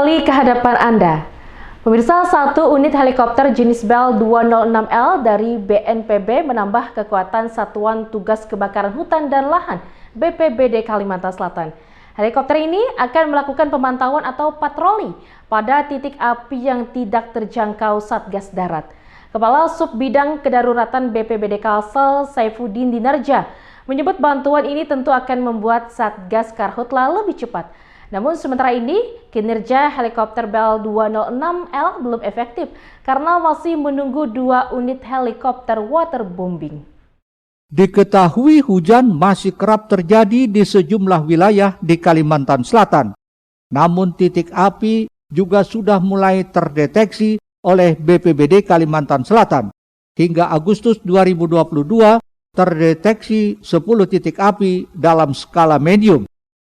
kembali ke hadapan Anda. Pemirsa, satu unit helikopter jenis Bell 206L dari BNPB menambah kekuatan Satuan Tugas Kebakaran Hutan dan Lahan BPBD Kalimantan Selatan. Helikopter ini akan melakukan pemantauan atau patroli pada titik api yang tidak terjangkau Satgas Darat. Kepala Sub Bidang Kedaruratan BPBD Kalsel, Saifuddin Dinarja, menyebut bantuan ini tentu akan membuat Satgas Karhutla lebih cepat. Namun sementara ini, kinerja helikopter Bell 206L belum efektif karena masih menunggu 2 unit helikopter waterbombing. Diketahui hujan masih kerap terjadi di sejumlah wilayah di Kalimantan Selatan. Namun titik api juga sudah mulai terdeteksi oleh BPBD Kalimantan Selatan. Hingga Agustus 2022 terdeteksi 10 titik api dalam skala medium.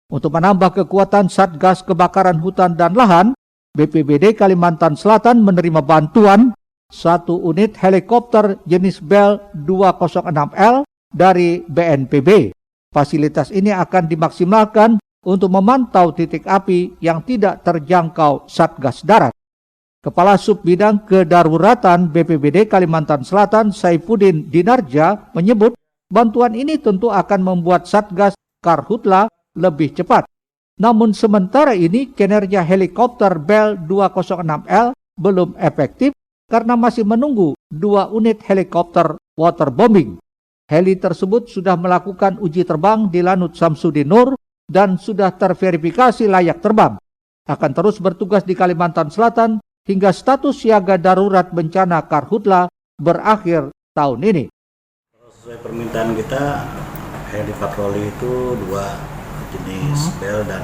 Untuk menambah kekuatan Satgas Kebakaran Hutan dan Lahan, BPBD Kalimantan Selatan menerima bantuan 1 unit helikopter jenis Bell 206L dari BNPB. Fasilitas ini akan dimaksimalkan untuk memantau titik api yang tidak terjangkau Satgas Darat. Kepala Sub Bidang Kedaruratan BPBD Kalimantan Selatan, Saifuddin Dinarja, menyebut bantuan ini tentu akan membuat Satgas Karhutla lebih cepat. Namun sementara ini kinerja helikopter Bell 206L belum efektif karena masih menunggu 2 unit helikopter waterbombing. Heli tersebut sudah melakukan uji terbang di Lanut Samsudin Nur dan sudah terverifikasi layak terbang. Akan terus bertugas di Kalimantan Selatan hingga status siaga darurat bencana Karhutla berakhir tahun ini. Sesuai permintaan kita, heli patroli itu 2 jenis Bell dan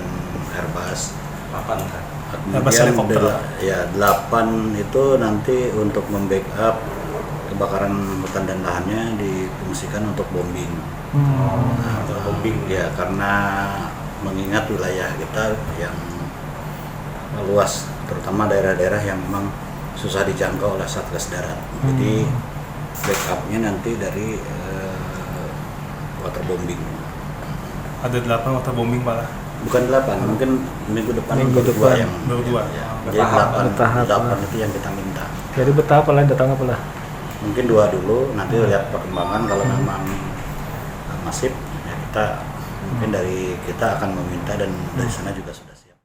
Airbus. 8 kan? Kemudian 8 itu nanti untuk membackup kebakaran hutan dan lahannya difungsikan untuk bombing. Untuk bombing ya, karena mengingat wilayah kita yang luas, terutama daerah-daerah yang memang susah dijangkau oleh Satgas Darat. Jadi backupnya nanti dari waterbombing. Ada 8 waterbombing malah? Bukan 8, mungkin minggu depan yang berdua. Ya. Jadi 8 itu yang kita minta. Jadi bertahap lah, datang apa lah? Mungkin 2 dulu, nanti lihat perkembangan. Kalau memang masif, ya kita mungkin dari kita akan meminta dan dari sana juga sudah siap.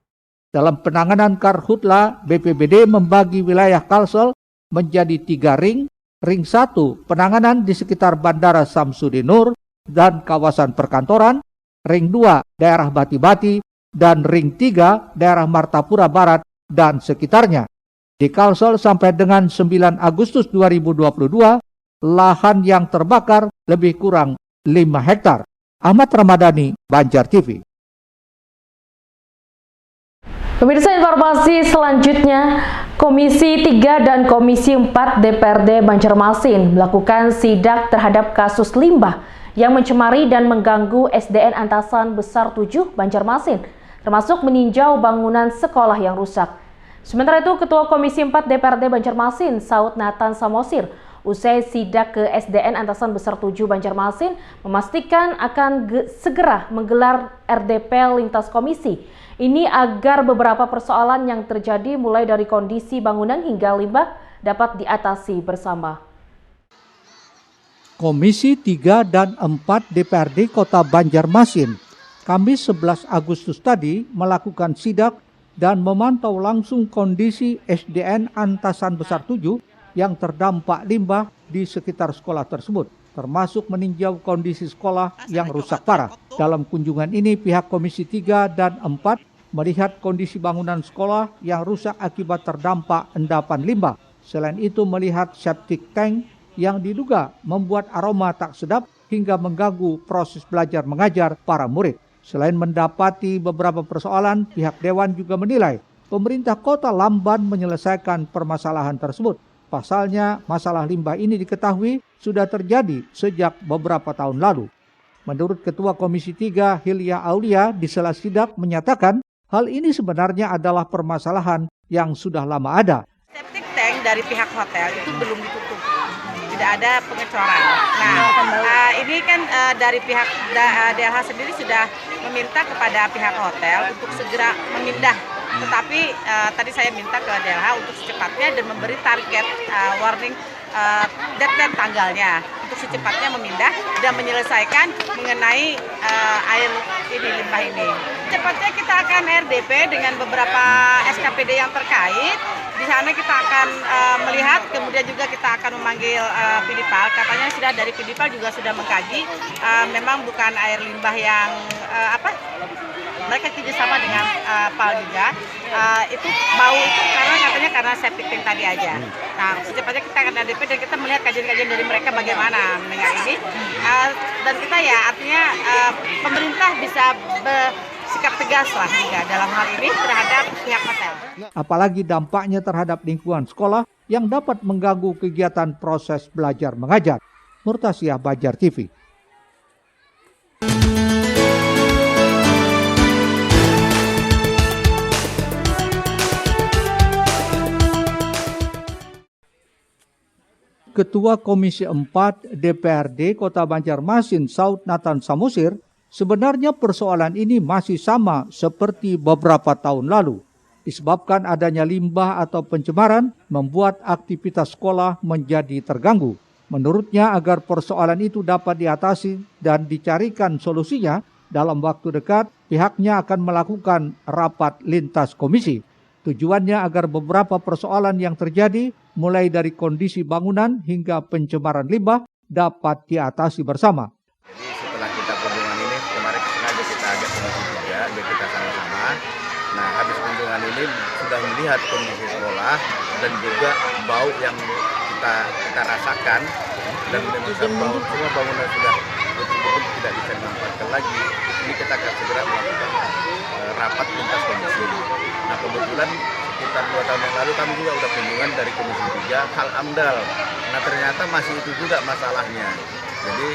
Dalam penanganan Karhutla, BPBD membagi wilayah Kalsel menjadi 3 ring. Ring 1, penanganan di sekitar Bandara Samsudin Nur dan kawasan perkantoran. Ring 2, daerah Bati-Bati, dan ring 3, daerah Martapura Barat dan sekitarnya. Di Kalsel sampai dengan 9 Agustus 2022, lahan yang terbakar lebih kurang 5 hektar. Ahmad Ramadhani, Banjar TV. Pemirsa, informasi selanjutnya, Komisi 3 dan Komisi 4 DPRD Banjarmasin melakukan sidak terhadap kasus limbah yang mencemari dan mengganggu SDN Antasan Besar 7 Banjarmasin, termasuk meninjau bangunan sekolah yang rusak. Sementara itu, Ketua Komisi 4 DPRD Banjarmasin, Saud Nathan Samosir, usai sidak ke SDN Antasan Besar 7 Banjarmasin, memastikan akan segera menggelar RDP lintas komisi. Ini agar beberapa persoalan yang terjadi mulai dari kondisi bangunan hingga limbah dapat diatasi bersama. Komisi 3 dan 4 DPRD Kota Banjarmasin, Kamis 11 Agustus tadi melakukan sidak dan memantau langsung kondisi SDN Antasan Besar 7 yang terdampak limbah di sekitar sekolah tersebut, termasuk meninjau kondisi sekolah yang rusak parah. Dalam kunjungan ini, pihak Komisi 3 dan 4 melihat kondisi bangunan sekolah yang rusak akibat terdampak endapan limbah. Selain itu, melihat septic tank yang diduga membuat aroma tak sedap hingga mengganggu proses belajar mengajar para murid. Selain mendapati beberapa persoalan, pihak Dewan juga menilai pemerintah kota lamban menyelesaikan permasalahan tersebut. Pasalnya, masalah limbah ini diketahui sudah terjadi sejak beberapa tahun lalu. Menurut Ketua Komisi 3 Hilya Aulia di sela sidak menyatakan, hal ini sebenarnya adalah permasalahan yang sudah lama ada. Septic tank dari pihak hotel itu belum ditutup. Tidak ada pengecoran. Nah, ini kan dari pihak DLH sendiri sudah meminta kepada pihak hotel untuk segera memindah Tetapi tadi saya minta ke DLH untuk secepatnya dan memberi target warning deadline tanggalnya untuk secepatnya memindah dan menyelesaikan mengenai air ini, limbah ini. Cepatnya kita akan RDP dengan beberapa SKPD yang terkait. Di sana kita akan melihat, kemudian juga kita akan memanggil Pidipal. Katanya sudah dari Pidipal juga sudah mengkaji, memang bukan air limbah yang mereka kerjasama dengan PAL juga. Itu bau itu katanya karena septic tank tadi aja. Nah, secepatnya kita akan RDP dan kita melihat kajian-kajian dari mereka bagaimana mendengar ini. Dan kita ya artinya pemerintah bisa bersikap tegas lah juga dalam hal ini terhadap pihak hotel. Apalagi dampaknya terhadap lingkungan sekolah yang dapat mengganggu kegiatan proses belajar mengajar. Murtasyah, Banjar TV. Ketua Komisi 4 DPRD Kota Banjarmasin, Saud Nathan Samusir, sebenarnya persoalan ini masih sama seperti beberapa tahun lalu. Disebabkan adanya limbah atau pencemaran membuat aktivitas sekolah menjadi terganggu. Menurutnya agar persoalan itu dapat diatasi dan dicarikan solusinya dalam waktu dekat, pihaknya akan melakukan rapat lintas komisi. Tujuannya agar beberapa persoalan yang terjadi, mulai dari kondisi bangunan hingga pencemaran limbah, dapat diatasi bersama. Jadi setelah kita kunjungan ini, kemarin sengaja kita ajak komisi 3, biar kita sama-sama. Nah, habis kunjungan ini sudah melihat kondisi sekolah dan juga bau yang kita rasakan, dan bau semua bangunan sudah betul-betul tidak bisa dimanfaatkan lagi. Ini kita akan segera melakukan rapat lintas komisi. Nah, kebetulan sekitar 2 tahun yang lalu kami juga sudah kunjungan dari Komisi 3 hal AMDAL. Nah, ternyata masih itu juga masalahnya. Jadi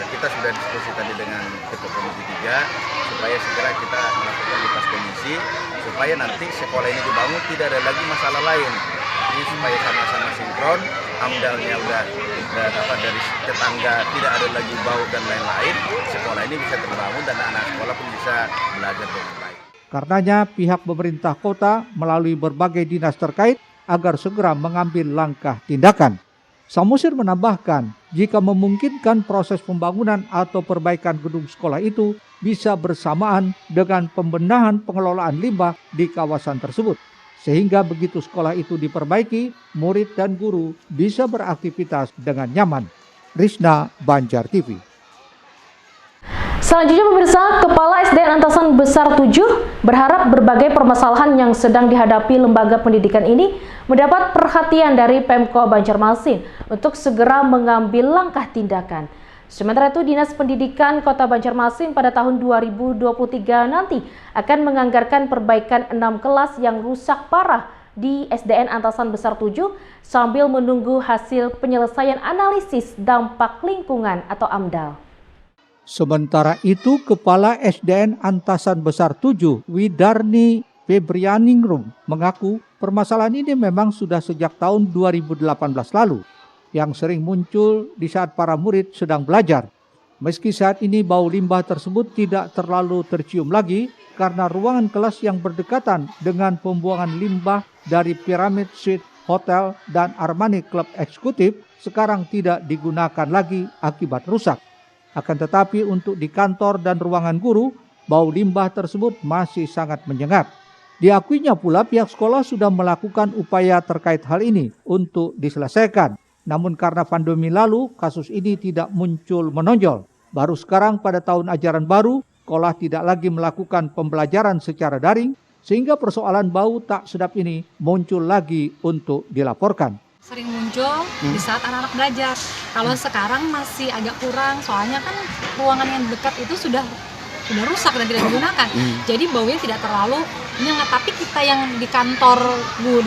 kita sudah diskusi tadi dengan Ketua Komisi 3 supaya segera kita melakukan lintas komisi supaya nanti sekolah ini dibangun tidak ada lagi masalah lain. Ini supaya sama-sama sinkron, AMDAL-nya udah dari tetangga tidak ada lagi bau dan lain-lain. Sekolah ini bisa terbangun dan anak sekolah pun bisa belajar dengan baik. Karenanya pihak pemerintah kota melalui berbagai dinas terkait agar segera mengambil langkah tindakan. Samusir menambahkan, jika memungkinkan proses pembangunan atau perbaikan gedung sekolah itu bisa bersamaan dengan pembenahan pengelolaan limbah di kawasan tersebut. Sehingga begitu sekolah itu diperbaiki, murid dan guru bisa beraktivitas dengan nyaman. Risna, Banjar TV. Selanjutnya pemirsa, Kepala SDN Antasan Besar 7 berharap berbagai permasalahan yang sedang dihadapi lembaga pendidikan ini mendapat perhatian dari Pemko Banjarmasin untuk segera mengambil langkah tindakan. Sementara itu, Dinas Pendidikan Kota Banjarmasin pada tahun 2023 nanti akan menganggarkan perbaikan 6 kelas yang rusak parah di SDN Antasan Besar 7 sambil menunggu hasil penyelesaian analisis dampak lingkungan atau AMDAL. Sementara itu, Kepala SDN Antasan Besar 7, Widarni Febrianingrum, mengaku permasalahan ini memang sudah sejak tahun 2018 lalu, yang sering muncul di saat para murid sedang belajar. Meski saat ini bau limbah tersebut tidak terlalu tercium lagi, karena ruangan kelas yang berdekatan dengan pembuangan limbah dari Pyramid Suite Hotel dan Armani Club Eksekutif sekarang tidak digunakan lagi akibat rusak. Akan tetapi untuk di kantor dan ruangan guru, bau limbah tersebut masih sangat menyengat. Diakuinya pula pihak sekolah sudah melakukan upaya terkait hal ini untuk diselesaikan. Namun karena pandemi lalu, kasus ini tidak muncul menonjol. Baru sekarang pada tahun ajaran baru, sekolah tidak lagi melakukan pembelajaran secara daring, sehingga persoalan bau tak sedap ini muncul lagi untuk dilaporkan. Sering muncul di saat anak-anak belajar. Kalau sekarang masih agak kurang, soalnya kan ruangan yang dekat itu sudah rusak dan tidak digunakan. Jadi baunya tidak terlalu menyengat. Tapi kita yang di kantor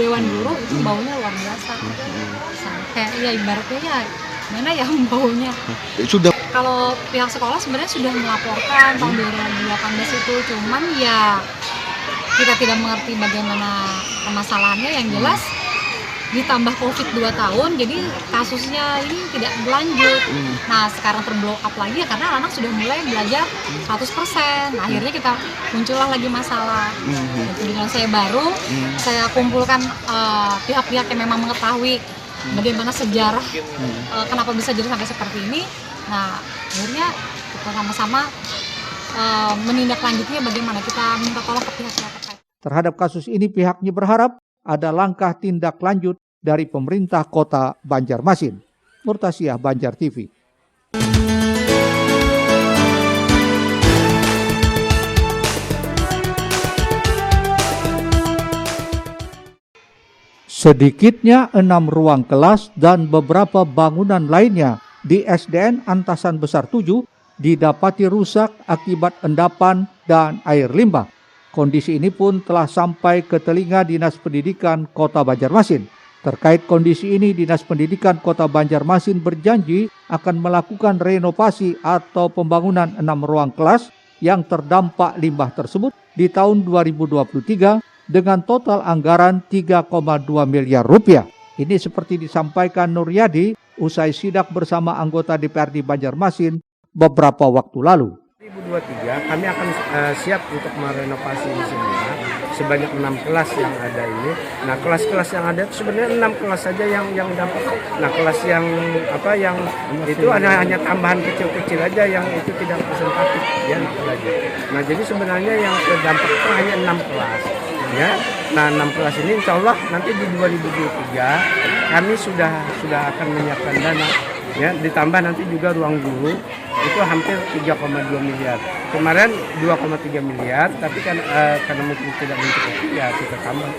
Dewan Guru itu baunya luar biasa. Sampai ya ibaratnya ya mana ya baunya. Sudah. Kalau pihak sekolah sebenarnya sudah melaporkan tahun 2018 itu, cuman ya kita tidak mengerti bagaimana permasalahannya. Yang jelas ditambah COVID 2 tahun, jadi kasusnya ini tidak berlanjut. Nah, sekarang terblow up lagi ya karena anak sudah mulai belajar 100%. Akhirnya kita muncullah lagi masalah. Dengan saya baru, saya kumpulkan pihak-pihak yang memang mengetahui bagaimana sejarah kenapa bisa jadi sampai seperti ini. Nah, akhirnya kita sama-sama menindaklanjutinya bagaimana, kita minta tolong ke pihak-pihak terkait. Terhadap kasus ini pihaknya berharap ada langkah tindak lanjut dari pemerintah Kota Banjarmasin. Murtasiah, Banjar TV. Sedikitnya 6 ruang kelas dan beberapa bangunan lainnya di SDN Antasan Besar 7 didapati rusak akibat endapan dan air limbah. Kondisi ini pun telah sampai ke telinga Dinas Pendidikan Kota Banjarmasin. Terkait kondisi ini, Dinas Pendidikan Kota Banjarmasin berjanji akan melakukan renovasi atau pembangunan 6 ruang kelas yang terdampak limbah tersebut di tahun 2023 dengan total anggaran 3,2 miliar rupiah. Ini seperti disampaikan Nuryadi usai sidak bersama anggota DPRD Banjarmasin beberapa waktu lalu. 2023 kami akan siap untuk merenovasi ini semua sebanyak 6 kelas yang ada ini. Nah, kelas-kelas yang ada itu sebenarnya 6 kelas saja yang dampak. Nah, kelas yang itu hanya tambahan kecil-kecil aja yang itu tidak representatif ya belajar. Nah, jadi sebenarnya yang terdampak itu hanya 6 kelas ya. Nah, 6 kelas ini insya Allah nanti di 2023 kami sudah akan menyiapkan dana ya, ditambah nanti juga ruang guru itu hampir 3,2 miliar. Kemarin 2,3 miliar, tapi kan karena mungkin tidak mencukupi ya kita tambah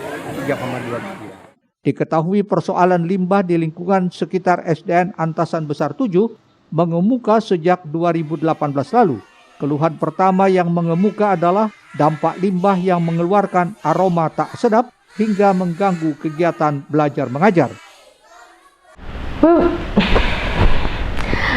3,2 miliar. Diketahui persoalan limbah di lingkungan sekitar SDN Antasan Besar 7 mengemuka sejak 2018 lalu. Keluhan pertama yang mengemuka adalah dampak limbah yang mengeluarkan aroma tak sedap hingga mengganggu kegiatan belajar mengajar.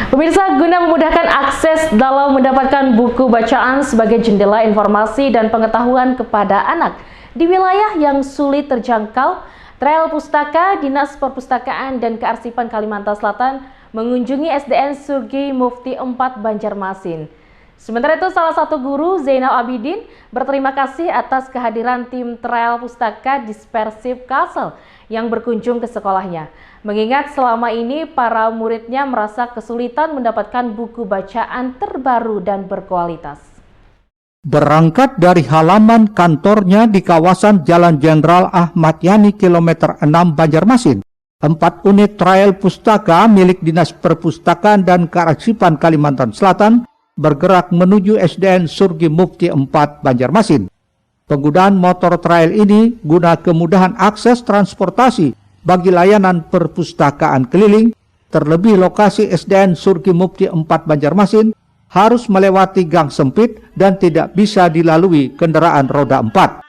Pemirsa, guna memudahkan akses dalam mendapatkan buku bacaan sebagai jendela informasi dan pengetahuan kepada anak di wilayah yang sulit terjangkau, Trail Pustaka Dinas Perpustakaan dan Kearsipan Kalimantan Selatan mengunjungi SDN Surgi Mufti 4 Banjarmasin. Sementara itu, salah satu guru, Zainal Abidin, berterima kasih atas kehadiran tim Trail Pustaka Dispersif Kalsel yang berkunjung ke sekolahnya. Mengingat selama ini para muridnya merasa kesulitan mendapatkan buku bacaan terbaru dan berkualitas. Berangkat dari halaman kantornya di kawasan Jalan Jenderal Ahmad Yani kilometer 6 Banjarmasin, 4 unit Trail Pustaka milik Dinas Perpustakaan dan Kearsipan Kalimantan Selatan bergerak menuju SDN Surgi Mufti 4 Banjarmasin. Penggunaan motor trail ini guna kemudahan akses transportasi bagi layanan perpustakaan keliling, terlebih lokasi SDN Surgi Mufti 4 Banjarmasin harus melewati gang sempit dan tidak bisa dilalui kendaraan roda 4.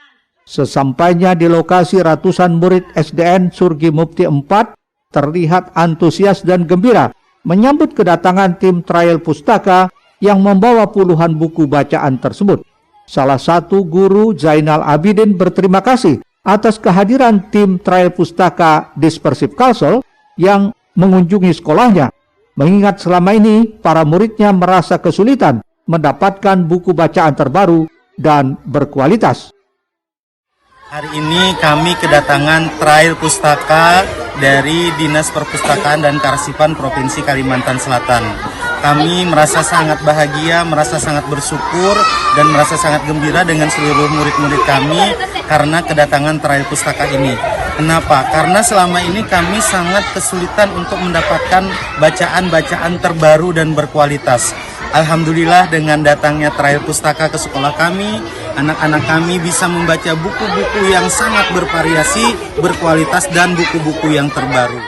Sesampainya di lokasi, ratusan murid SDN Surgi Mufti 4 terlihat antusias dan gembira menyambut kedatangan tim Trail Pustaka yang membawa puluhan buku bacaan tersebut. Salah satu guru, Zainal Abidin, berterima kasih atas kehadiran tim Trail Pustaka Dispersif Kalsel yang mengunjungi sekolahnya, mengingat selama ini para muridnya merasa kesulitan mendapatkan buku bacaan terbaru dan berkualitas. Hari ini kami kedatangan Trail Pustaka dari Dinas Perpustakaan dan Kearsipan Provinsi Kalimantan Selatan. Kami merasa sangat bahagia, merasa sangat bersyukur, dan merasa sangat gembira dengan seluruh murid-murid kami karena kedatangan Trail Pustaka ini. Kenapa? Karena selama ini kami sangat kesulitan untuk mendapatkan bacaan-bacaan terbaru dan berkualitas. Alhamdulillah dengan datangnya Trail Pustaka ke sekolah kami, anak-anak kami bisa membaca buku-buku yang sangat bervariasi, berkualitas, dan buku-buku yang terbaru.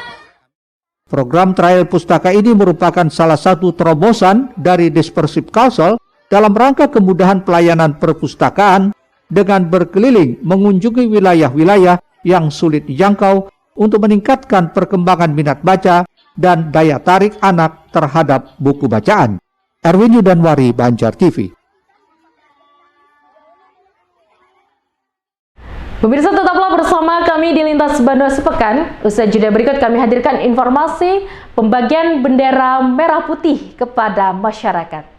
Program Trail Pustaka ini merupakan salah satu terobosan dari Dispersif Kalsel dalam rangka kemudahan pelayanan perpustakaan dengan berkeliling mengunjungi wilayah-wilayah yang sulit dijangkau untuk meningkatkan perkembangan minat baca dan daya tarik anak terhadap buku bacaan. Erwin Yudanwari, Banjar TV. Pemirsa, tetaplah bersama kami di Lintas Bandung Sepekan. Usai jeda berikut kami hadirkan informasi pembagian bendera merah putih kepada masyarakat.